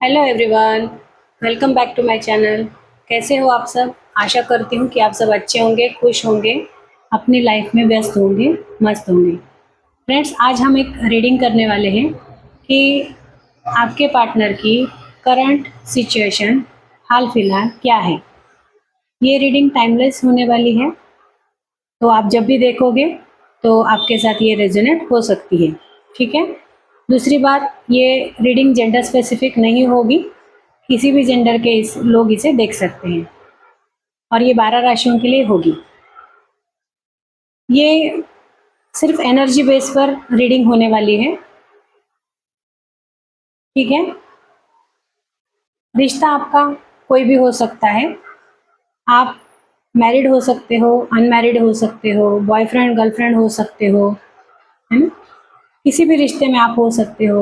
Hello everyone, welcome back to my channel. कैसे हो आप सब? आशा करती हूँ कि आप सब अच्छे होंगे, खुश होंगे, अपनी लाइफ में व्यस्त होंगे, मस्त होंगे। फ्रेंड्स, आज हम एक रीडिंग करने वाले हैं कि आपके पार्टनर की करंट सिचुएशन हाल फिलहाल क्या है। ये रीडिंग टाइमलेस होने वाली है, तो आप जब भी देखोगे तो आपके साथ ये रेजोनेट हो सकती है। ठीक है। दूसरी बात, ये रीडिंग जेंडर स्पेसिफिक नहीं होगी, किसी भी जेंडर के लोग इसे देख सकते हैं और ये 12 राशियों के लिए होगी। ये सिर्फ एनर्जी बेस पर रीडिंग होने वाली है। ठीक है। रिश्ता आपका कोई भी हो सकता है। आप मैरिड हो सकते हो, अनमैरिड हो सकते हो, बॉयफ्रेंड गर्लफ्रेंड हो सकते हो, है ना। किसी भी रिश्ते में आप हो सकते हो।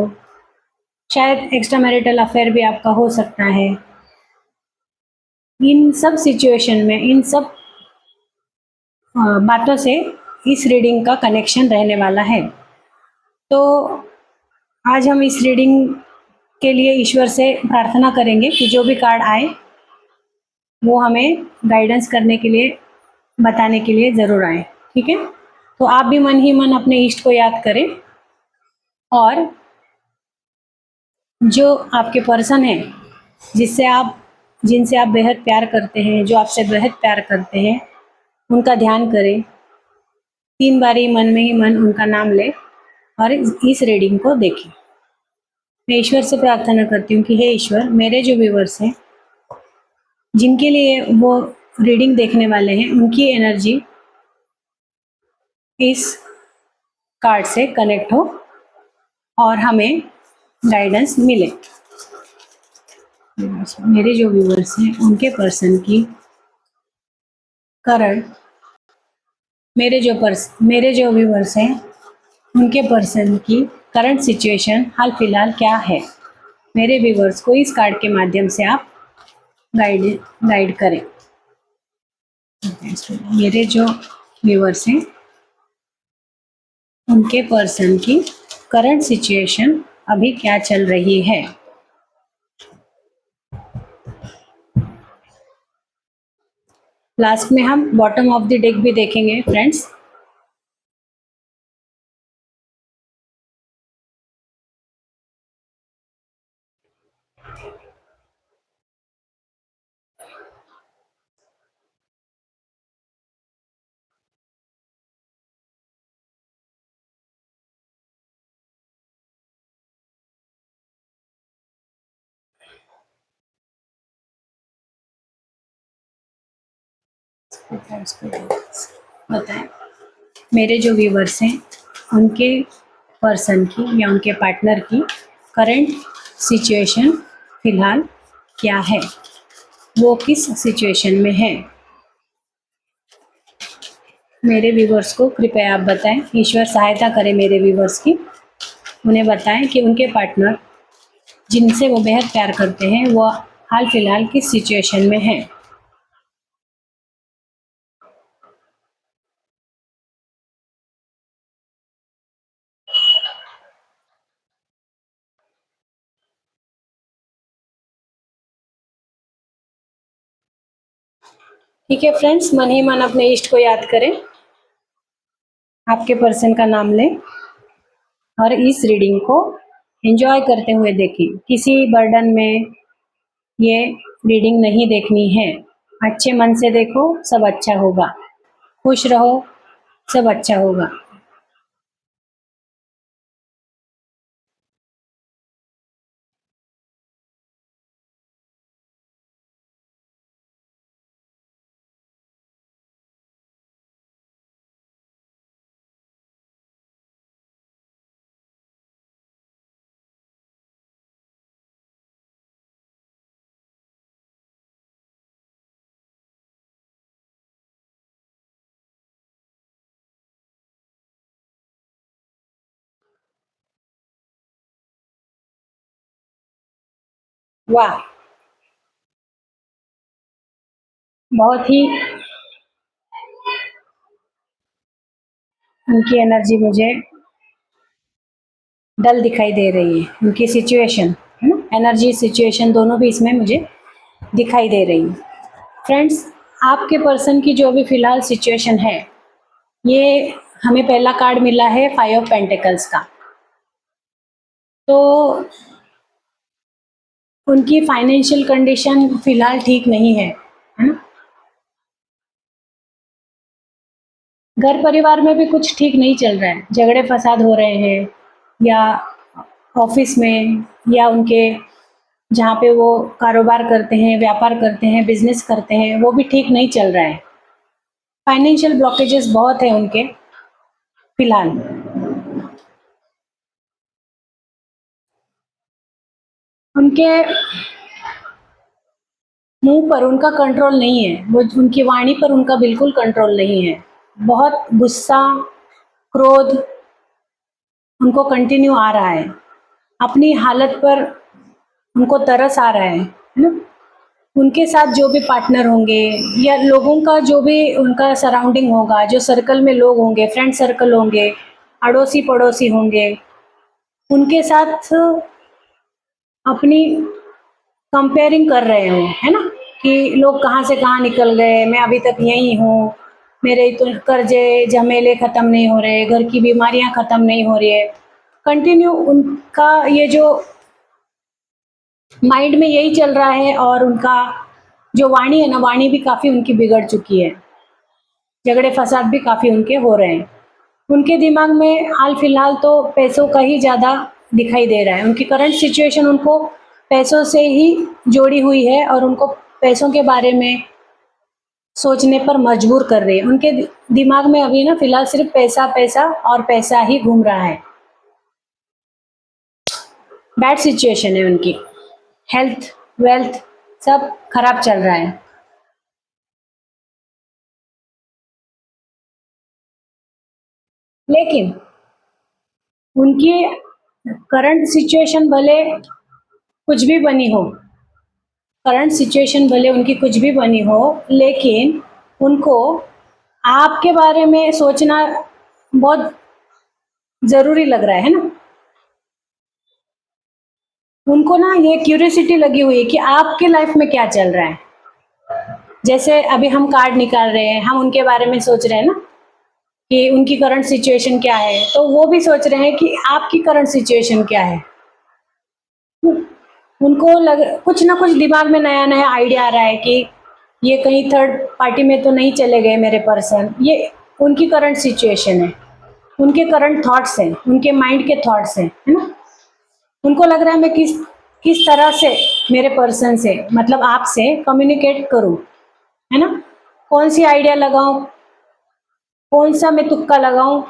शायद एक्स्ट्रा मैरिटल अफेयर भी आपका हो सकता है। इन सब सिचुएशन में, इन सब बातों से इस रीडिंग का कनेक्शन रहने वाला है। तो आज हम इस रीडिंग के लिए ईश्वर से प्रार्थना करेंगे कि जो भी कार्ड आए वो हमें गाइडेंस करने के लिए, बताने के लिए ज़रूर आए। ठीक है। तो आप भी मन ही मन अपने इष्ट को याद करें और जो आपके पर्सन है, जिनसे आप बेहद प्यार करते हैं, जो आपसे बेहद प्यार करते हैं, उनका ध्यान करें। 3 बारी मन में ही मन उनका नाम ले और इस रीडिंग को देखें। मैं ईश्वर से प्रार्थना करती हूँ कि हे ईश्वर, मेरे जो व्यूवर्स हैं, जिनके लिए वो रीडिंग देखने वाले हैं, उनकी एनर्जी इस कार्ड से कनेक्ट हो और हमें गाइडेंस मिले। मेरे जो व्यूवर्स हैं उनके पर्सन की करंट, मेरे जो व्यूवर्स हैं उनके पर्सन की करंट सिचुएशन हाल फिलहाल क्या है। मेरे व्यूवर्स को इस कार्ड के माध्यम से आप गाइड करें। मेरे जो व्यूवर्स हैं उनके पर्सन की करंट सिचुएशन अभी क्या चल रही है। लास्ट में हम बॉटम ऑफ द डेक भी देखेंगे फ्रेंड्स। बताएं, मेरे जो व्यूवर्स हैं उनके पर्सन की या उनके पार्टनर की करंट सिचुएशन फिलहाल क्या है, वो किस सिचुएशन में है। मेरे व्यूवर्स को कृपया आप बताएं, ईश्वर सहायता करें मेरे व्यूवर्स की। उन्हें बताएं कि उनके पार्टनर जिनसे वो बेहद प्यार करते हैं वो हाल फिलहाल किस सिचुएशन में है। ठीक है फ्रेंड्स, मन ही मन अपने इष्ट को याद करें, आपके पर्सन का नाम लें और इस रीडिंग को एंजॉय करते हुए देखें। किसी बर्डन में ये रीडिंग नहीं देखनी है। अच्छे मन से देखो, सब अच्छा होगा। खुश रहो, सब अच्छा होगा। वाह, बहुत ही उनकी एनर्जी मुझे डल दिखाई दे रही है, उनकी सिचुएशन, है ना। एनर्जी सिचुएशन दोनों भी इसमें मुझे दिखाई दे रही है। फ्रेंड्स, आपके पर्सन की जो भी फिलहाल सिचुएशन है, ये हमें पहला कार्ड मिला है 5 ऑफ पेंटिकल्स का। तो उनकी फाइनेंशियल कंडीशन फिलहाल ठीक नहीं है ना। घर परिवार में भी कुछ ठीक नहीं चल रहा है, झगड़े फसाद हो रहे हैं, या ऑफिस में, या उनके जहाँ पे वो कारोबार करते हैं, व्यापार करते हैं, बिजनेस करते हैं, वो भी ठीक नहीं चल रहा है। फाइनेंशियल ब्लॉकेजेस बहुत है उनके फिलहाल। उनके मुंह पर उनका कंट्रोल नहीं है, वो उनकी वाणी पर उनका बिल्कुल कंट्रोल नहीं है। बहुत गुस्सा, क्रोध उनको कंटिन्यू आ रहा है। अपनी हालत पर उनको तरस आ रहा है ना। उनके साथ जो भी पार्टनर होंगे, या लोगों का जो भी उनका सराउंडिंग होगा, जो सर्कल में लोग होंगे, फ्रेंड सर्कल होंगे, अड़ोसी पड़ोसी होंगे, उनके साथ अपनी कंपेयरिंग कर रहे हो, है ना, कि लोग कहाँ से कहाँ निकल गए, मैं अभी तक यहीं हूँ, मेरे तो कर्जे झमेले खत्म नहीं हो रहे, घर की बीमारियां खत्म नहीं हो रही है। कंटिन्यू उनका ये जो माइंड में यही चल रहा है, और उनका जो वाणी है ना, वाणी भी काफ़ी उनकी बिगड़ चुकी है। झगड़े फसाद भी काफ़ी उनके हो रहे हैं। उनके दिमाग में हाल फिलहाल तो पैसों का ही ज़्यादा दिखाई दे रहा है। उनकी करंट सिचुएशन उनको पैसों से ही जोड़ी हुई है, और उनको पैसों के बारे में सोचने पर मजबूर कर रही है। उनके दिमाग में अभी ना फिलहाल सिर्फ पैसा पैसा और पैसा ही घूम रहा है। बैड सिचुएशन है उनकी, हेल्थ वेल्थ सब खराब चल रहा है। लेकिन उनकी करंट सिचुएशन भले कुछ भी बनी हो, करंट सिचुएशन भले उनकी कुछ भी बनी हो, लेकिन उनको आपके बारे में सोचना बहुत ज़रूरी लग रहा है ना। उनको ना ये क्यूरियोसिटी लगी हुई है कि आपके लाइफ में क्या चल रहा है। जैसे अभी हम कार्ड निकाल रहे हैं, हम उनके बारे में सोच रहे हैं ना, कि उनकी करंट सिचुएशन क्या है, तो वो भी सोच रहे हैं कि आपकी करंट सिचुएशन क्या है। उनको लग कुछ ना कुछ दिमाग में नया नया आइडिया आ रहा है कि ये कहीं थर्ड पार्टी में तो नहीं चले गए मेरे पर्सन। ये उनकी करंट सिचुएशन है, उनके करंट थॉट्स हैं, उनके माइंड के थॉट्स हैं, है ना। उनको लग रहा है मैं किस किस तरह से मेरे पर्सन से, मतलब आपसे कम्युनिकेट करूं, है ना। कौन सी आइडिया लगाऊं, कौन सा मैं तुक्का लगाऊं,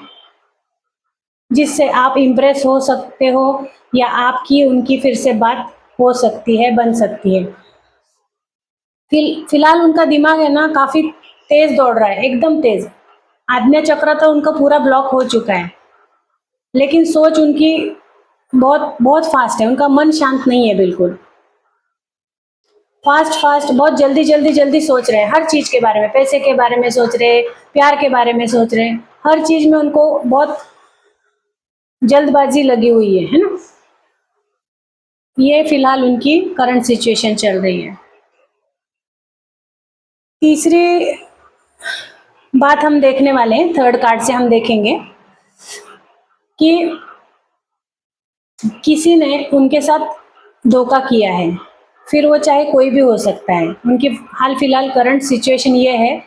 जिससे आप इम्प्रेस हो सकते हो, या आपकी उनकी फिर से बात हो सकती है, बन सकती है। फिलहाल उनका दिमाग है ना काफी तेज दौड़ रहा है, एकदम तेज। आज्ञा चक्र तो उनका पूरा ब्लॉक हो चुका है, लेकिन सोच उनकी बहुत बहुत फास्ट है। उनका मन शांत नहीं है बिल्कुल। फास्ट फास्ट बहुत जल्दी जल्दी जल्दी सोच रहे हैं हर चीज के बारे में, पैसे के बारे में सोच रहे हैं, प्यार के बारे में सोच रहे हैं, हर चीज में उनको बहुत जल्दबाजी लगी हुई है ना। ये फिलहाल उनकी करंट सिचुएशन चल रही है। तीसरी बात हम देखने वाले हैं, थर्ड कार्ड से हम देखेंगे कि किसी ने उनके साथ धोखा किया है, फिर वो चाहे कोई भी हो सकता है। उनकी हाल फिलहाल करंट सिचुएशन ये है,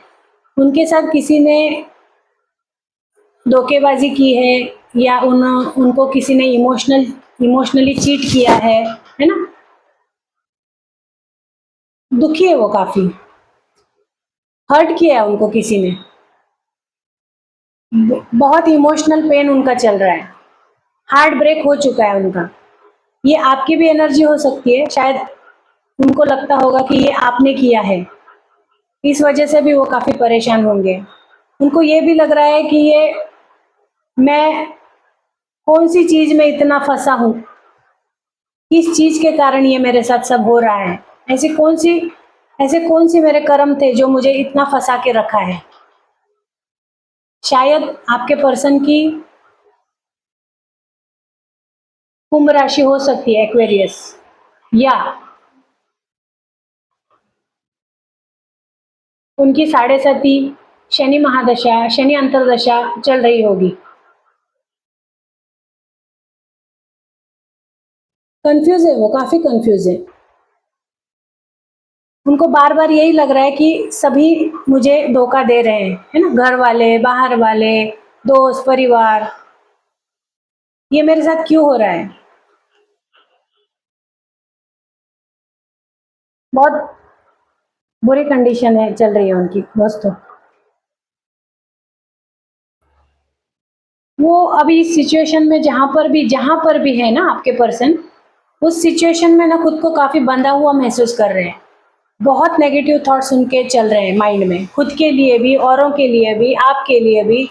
उनके साथ किसी ने धोखेबाजी की है, या उनको किसी ने इमोशनली चीट किया है ना। दुखी है वो काफी, हर्ट किया है उनको किसी ने, बहुत इमोशनल पेन उनका चल रहा है, हार्ट ब्रेक हो चुका है उनका। ये आपकी भी एनर्जी हो सकती है, शायद उनको लगता होगा कि ये आपने किया है, इस वजह से भी वो काफी परेशान होंगे। उनको ये भी लग रहा है कि ये मैं कौन सी चीज में इतना फंसा हूँ, किस चीज के कारण ये मेरे साथ सब हो रहा है। ऐसी कौन सी ऐसे कौन सी मेरे कर्म थे जो मुझे इतना फंसा के रखा है। शायद आपके पर्सन की कुंभ राशि हो सकती है, एक्वेरियस। या उनकी 7.5 शनि महादशा, शनि अंतर्दशा चल रही होगी। कंफ्यूज है, वो काफी कंफ्यूज है। उनको बार बार यही लग रहा है कि सभी मुझे धोखा दे रहे हैं, है ना, घर वाले, बाहर वाले, दोस्त, परिवार, ये मेरे साथ क्यों हो रहा है। बहुत बुरी कंडीशन है, चल रही है उनकी दोस्तों। वो अभी इस सिचुएशन में जहां पर भी है ना आपके पर्सन, उस सिचुएशन में ना खुद को काफी बंधा हुआ महसूस कर रहे हैं। बहुत नेगेटिव थॉट्स उनके चल रहे हैं माइंड में, खुद के लिए भी, औरों के लिए भी, आपके लिए भी।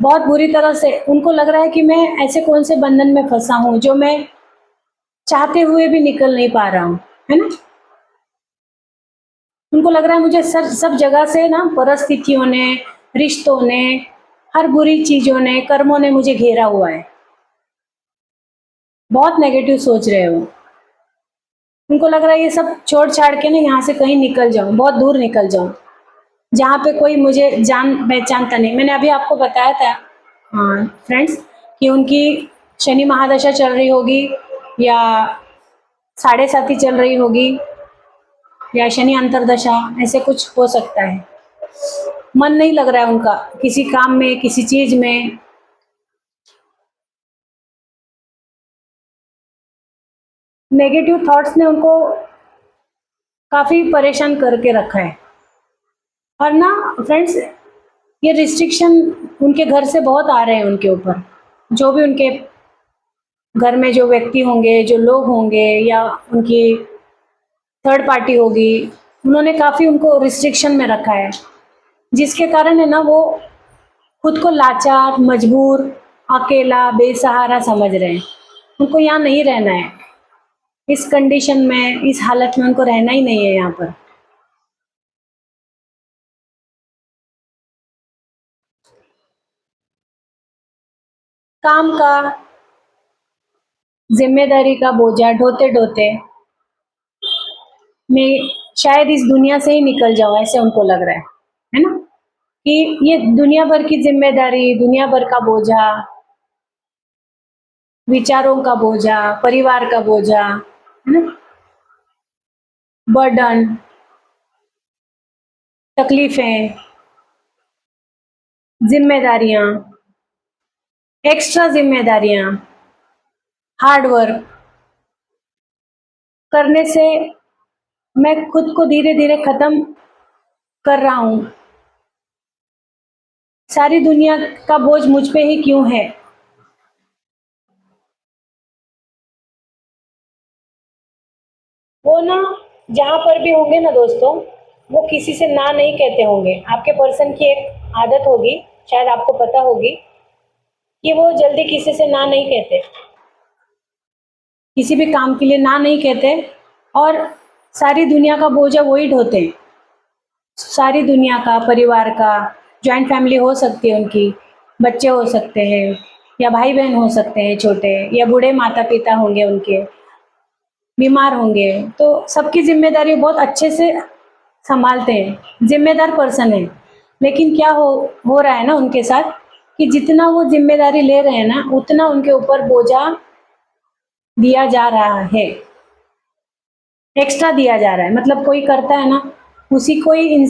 बहुत बुरी तरह से उनको लग रहा है कि मैं ऐसे कौन से बंधन में फंसा हूँ जो मैं चाहते हुए भी निकल नहीं पा रहा हूँ, है ना। उनको लग रहा है मुझे सब सब जगह से ना परिस्थितियों ने, रिश्तों ने, हर बुरी चीजों ने, कर्मों ने मुझे घेरा हुआ है। बहुत नेगेटिव सोच रहे हो। उनको लग रहा है ये सब छोड़ छाड़ के ना यहाँ से कहीं निकल जाऊं, बहुत दूर निकल जाऊं, जहाँ पे कोई मुझे जान पहचानता नहीं। मैंने अभी आपको बताया था, हाँ फ्रेंड्स, कि उनकी शनि महादशा चल रही होगी, या 7.5 चल रही होगी, या शनि अंतरदशा, ऐसे कुछ हो सकता है। मन नहीं लग रहा है उनका किसी काम में, किसी चीज में। नेगेटिव थॉट्स ने उनको काफी परेशान करके रखा है। और ना फ्रेंड्स, ये रिस्ट्रिक्शन उनके घर से बहुत आ रहे हैं उनके ऊपर। जो भी उनके घर में जो व्यक्ति होंगे, जो लोग होंगे, या उनकी थर्ड पार्टी होगी, उन्होंने काफी उनको रिस्ट्रिक्शन में रखा है, जिसके कारण है ना वो खुद को लाचार, मजबूर, अकेला, बेसहारा समझ रहे हैं। उनको यहाँ नहीं रहना है, इस कंडीशन में, इस हालत में उनको रहना ही नहीं है यहाँ पर। काम का, जिम्मेदारी का बोझा ढोते ढोते मैं शायद इस दुनिया से ही निकल जाऊं, ऐसे उनको लग रहा है ना, कि ये दुनिया भर की जिम्मेदारी, दुनिया भर का बोझा, विचारों का बोझा, परिवार का बोझा, है ना, बर्डन, तकलीफें, जिम्मेदारियां, एक्स्ट्रा जिम्मेदारियां, हार्ड वर्क करने से मैं खुद को धीरे धीरे खत्म कर रहा हूं। सारी दुनिया का बोझ मुझ पे ही क्यों है। वो ना जहां पर भी होंगे ना दोस्तों, वो किसी से ना नहीं कहते होंगे। आपके पर्सन की एक आदत होगी, शायद आपको पता होगी, कि वो जल्दी किसी से ना नहीं कहते, किसी भी काम के लिए ना नहीं कहते, और सारी दुनिया का बोझ वही ढोते हैं। सारी दुनिया का, परिवार का, जॉइंट फैमिली हो सकती है उनकी, बच्चे हो सकते हैं, या भाई बहन हो सकते हैं छोटे, या बूढ़े माता पिता होंगे उनके, बीमार होंगे, तो सबकी जिम्मेदारी बहुत अच्छे से संभालते हैं, जिम्मेदार पर्सन है। लेकिन क्या हो रहा है ना उनके साथ, कि जितना वो जिम्मेदारी ले रहे हैं ना, उतना उनके ऊपर बोझा दिया जा रहा है, एक्स्ट्रा दिया जा रहा है। मतलब कोई करता है ना, उसी को ही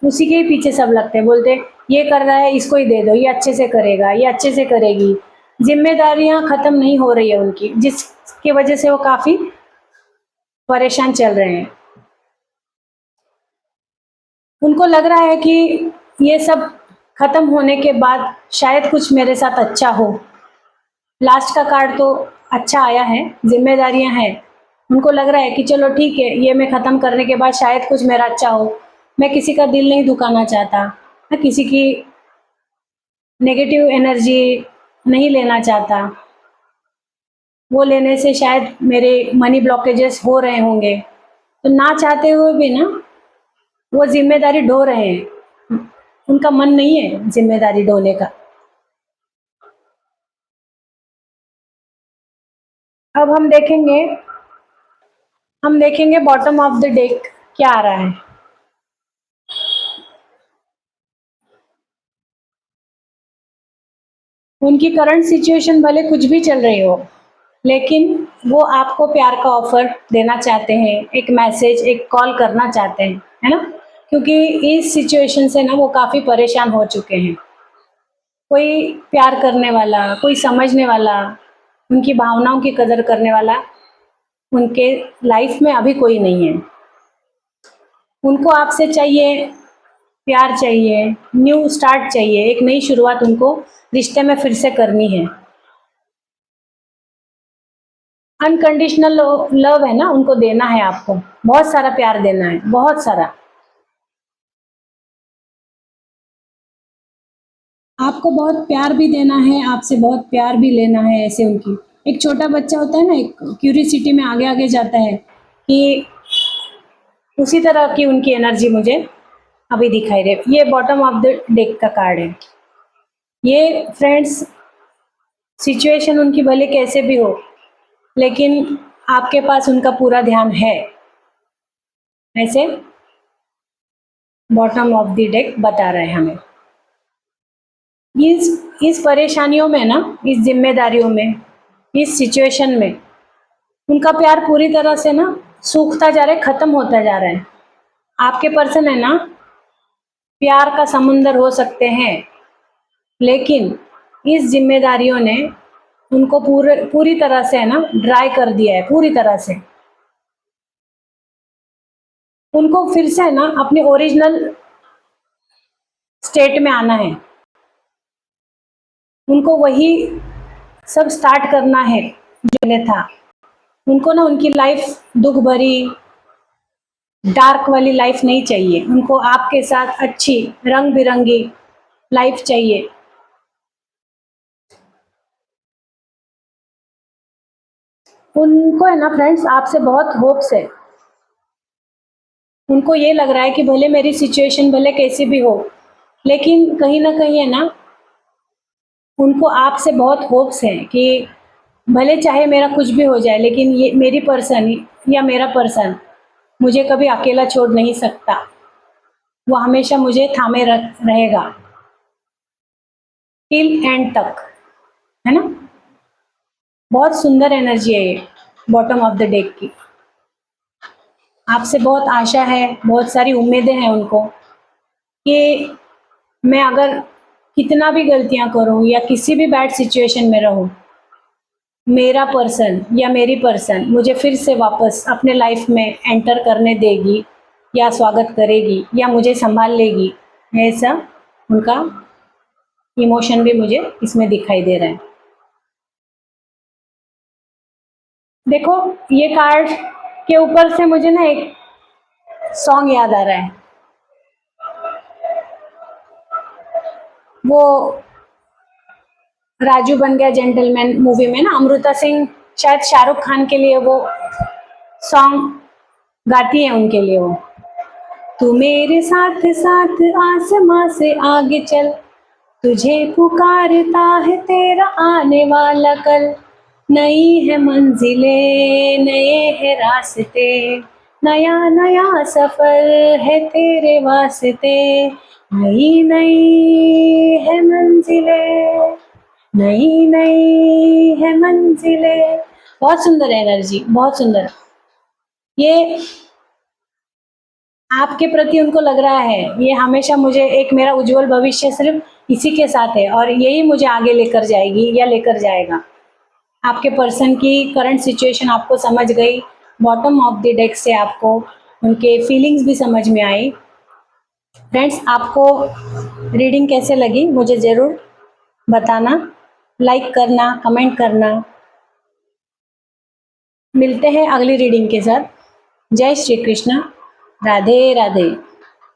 उसी के ही पीछे सब लगते हैं, बोलते हैं ये कर रहा है, इसको ही दे दो, ये अच्छे से करेगा, ये अच्छे से करेगी। जिम्मेदारियां खत्म नहीं हो रही है उनकी, जिसकी वजह से वो काफी परेशान चल रहे हैं। उनको लग रहा है कि ये सब खत्म होने के बाद शायद कुछ मेरे साथ अच्छा हो। लास्ट का कार्ड तो अच्छा आया है, जिम्मेदारियां हैं। उनको लग रहा है कि चलो ठीक है, ये मैं खत्म करने के बाद शायद कुछ मेरा अच्छा हो। मैं किसी का दिल नहीं दुखाना चाहता, मैं किसी की नेगेटिव एनर्जी नहीं लेना चाहता। वो लेने से शायद मेरे मनी ब्लॉकेजेस हो रहे होंगे, तो ना चाहते हुए भी ना वो जिम्मेदारी ढो रहे हैं। उनका मन नहीं है जिम्मेदारी ढोने का। अब हम देखेंगे हम देखेंगे बॉटम ऑफ द डेक क्या आ रहा है। उनकी करंट सिचुएशन भले कुछ भी चल रही हो, लेकिन वो आपको प्यार का ऑफर देना चाहते हैं, एक मैसेज, एक कॉल करना चाहते हैं, है ना? क्योंकि इस सिचुएशन से ना वो काफ़ी परेशान हो चुके हैं। कोई प्यार करने वाला, कोई समझने वाला, उनकी भावनाओं की कदर करने वाला उनके लाइफ में अभी कोई नहीं है। उनको आपसे चाहिए, प्यार चाहिए, न्यू स्टार्ट चाहिए, एक नई शुरुआत उनको रिश्ते में फिर से करनी है। अनकंडीशनल लव है ना, उनको देना है आपको, बहुत सारा प्यार देना है, बहुत सारा। आपको बहुत प्यार भी देना है, आपसे बहुत प्यार भी लेना है, ऐसे उनकी। एक छोटा बच्चा होता है ना, एक क्यूरियोसिटी में आगे आगे जाता है, कि उसी तरह की उनकी एनर्जी मुझे अभी दिखाई दे। ये बॉटम ऑफ द डेक का कार्ड है। ये फ्रेंड्स, सिचुएशन उनकी भले कैसे भी हो, लेकिन आपके पास उनका पूरा ध्यान है, ऐसे बॉटम ऑफ द डेक बता रहे हैं हमें। इस परेशानियों में ना, इस जिम्मेदारियों में, इस सिचुएशन में उनका प्यार पूरी तरह से ना सूखता जा रहा है, खत्म होता जा रहा है। आपके पर्सन है ना, प्यार का समुंदर हो सकते हैं, लेकिन इस जिम्मेदारियों ने उनको पूरी तरह से है ना ड्राई कर दिया है, पूरी तरह से। उनको फिर से है ना अपने ओरिजिनल स्टेट में आना है, उनको वही सब स्टार्ट करना है जो ने था। उनको ना उनकी लाइफ दुख भरी, डार्क वाली लाइफ नहीं चाहिए, उनको आपके साथ अच्छी रंग बिरंगी लाइफ चाहिए। उनको है ना फ्रेंड्स आपसे बहुत होप्स है। उनको ये लग रहा है कि भले मेरी सिचुएशन भले कैसी भी हो, लेकिन कहीं ना कहीं है ना उनको आपसे बहुत होप्स हैं कि भले चाहे मेरा कुछ भी हो जाए, लेकिन ये मेरी पर्सन या मेरा पर्सन मुझे कभी अकेला छोड़ नहीं सकता। वो हमेशा मुझे थामे रहेगा टिल एंड तक, है ना? बहुत सुंदर एनर्जी है ये बॉटम ऑफ द डेक की। आपसे बहुत आशा है, बहुत सारी उम्मीदें हैं उनको कि मैं अगर कितना भी गलतियां करूं या किसी भी बैड सिचुएशन में रहूं, मेरा पर्सन या मेरी पर्सन मुझे फिर से वापस अपने लाइफ में एंटर करने देगी, या स्वागत करेगी, या मुझे संभाल लेगी। ऐसा उनका इमोशन भी मुझे इसमें दिखाई दे रहा है। देखो, ये कार्ड के ऊपर से मुझे ना एक सॉन्ग याद आ रहा है। वो राजू बन गया जेंटलमैन मूवी में ना, अमृता सिंह शायद शाहरुख खान के लिए वो सॉन्ग गाती है, उनके लिए वो, तू मेरे साथ साथ आसमां से आगे चल, तुझे पुकारता है तेरा आने वाला कल, नई है मंजिलें, नए है रास्ते, नया नया सफर है तेरे वास्ते, नई नई है मंजिलें, नई नई है मंजिलें। बहुत सुंदर एनर्जी, बहुत सुंदर। ये आपके प्रति उनको लग रहा है ये हमेशा मुझे एक मेरा उज्जवल भविष्य सिर्फ इसी के साथ है, और यही मुझे आगे लेकर जाएगी या लेकर जाएगा। आपके पर्सन की करंट सिचुएशन आपको समझ गई। बॉटम ऑफ द डेक से आपको उनके फीलिंग्स भी समझ में आई। फ्रेंड्स, आपको रीडिंग कैसे लगी मुझे ज़रूर बताना, लाइक करना, कमेंट करना। मिलते हैं अगली रीडिंग के साथ। जय श्री कृष्ण, राधे राधे।